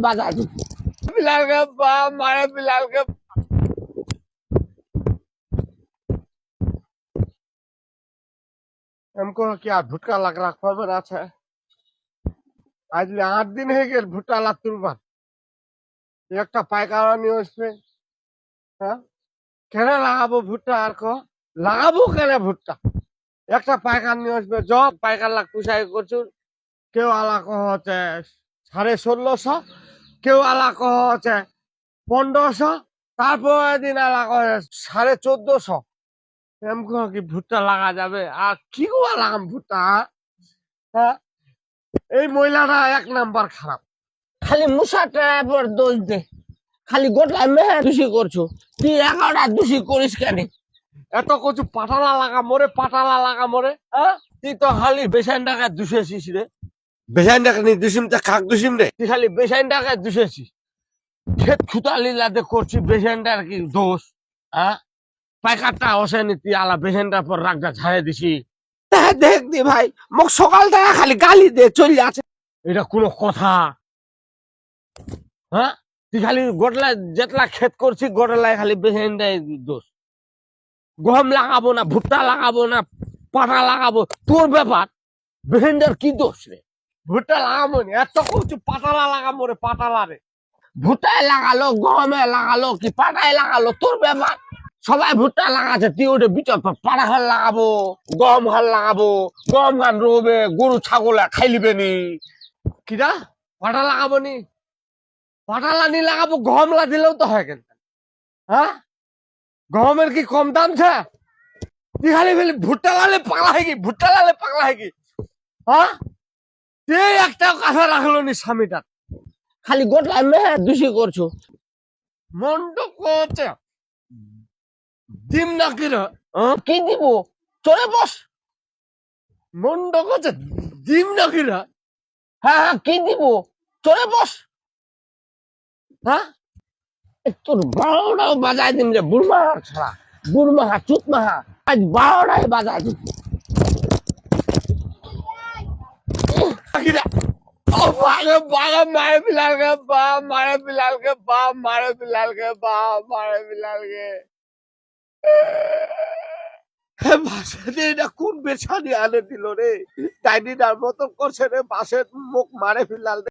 बाजा दी बिलाल के बाप मारे बिलाल के हमको क्या भुटका लग रहा खबर আছে आज 8 दिन হয়ে গেল ভুট্টা লাতুরবার একটা পায়কারা নিয়ে আসবে হ্যাঁ কেন লাগাবো ভুট্টা আর কো লাগাবো কেন ভুট্টা একটা পাইকার নিয়ে আসবে জব পাইকার লাখ পুষাই করছুন কেউ আলা কহ হচ্ছে 1650 কেউ আলা কহ হচ্ছে 1500 তারপর দিন আলা কহ 1450 এমন কি ভুট্টা লাগা যাবে আর কি গোয়া লাগাম ভুট্টা হ্যাঁ এই মহিলাটা এক নাম্বার খারাপ খালি মুসাটা এবার দোষ দে খালি গোটা মেহে দোষী করছো তুই 11টা দোষী করিস কেন এত কিছু পাটালা লাগা মরে হ্যাঁ তুই তো খালি বেসাইনটাকে দুষেছিস রে বেসাইনটাকে নি দুষিম তা খাক দুষিম রে তুই খালি বেসাইনটাকে দুষেছিস ক্ষেত খুতালি লাদে করছি বেসাইনটার কি দোষ হ্যাঁ পাইকারটা অসেনি তুই আলা বেসাইনটার পর রাগটা ঝাড়ে দিছি দেখ দি ভাই মোক সকাল থেকে খালি গালি দে চল যাচ্ছে এটা কোনো কথা হ্যাঁ তুই খালি গোটলা যেতলা ক্ষেত করছি গোটলায় খালি বেসাইনটাই দোষ গম লাগাবো না ভুট্টা লাগাবো না পাটা লাগাবো তোর ব্যাপার বেহেন্ডার কি দোষ রে ভুট্টা লাগাবো না এত কিছু পাটালা লাগাবো রে পাটালা রে ভুট্টায় লাগালো গমে লাগালো কি পাটায় লাগালো তোর ব্যাপার সবাই ভুট্টা লাগাচ্ছে তুই ওটা বিচর পাটা হাল লাগাবো গম হাল লাগাবো গম গান রোবে গরু ছাগলে খাইলিবে নি কিরা পাটা লাগাবো নি পাটালা নি লাগাবো গমলা দিলেও তো হয় কেন হ্যাঁ গমের কি কম দাম ছে তুই খালি বলি ভুট্টা লালে পাগলা হয়ে গি হ্যাঁ তুই একটা কথা রাখলো নি স্বামীটা খালি গোটলা মেহে দোষী করছো মন্ড করছে ডিম না কি রে কি দিব চলে বস মন্ড করছে ডিম না কি রে হ্যাঁ কি দিব চলে বস হ্যাঁ তোর 12টাও বাজায় দিন রে বুড়মাহার ছাড়া বুড়মাহা চুতমাহা আজ 12টায় বাজায় দিন मारे बिलाल के बाप मारे बिलाल के बाप मारे बिलाल के बाप मारे बिलाल के ভাষাতে এটা কোন বেছানি আনে দিল রে ডাইনিটার মতো করছে রে বাসের মুখ মারে ফিলাল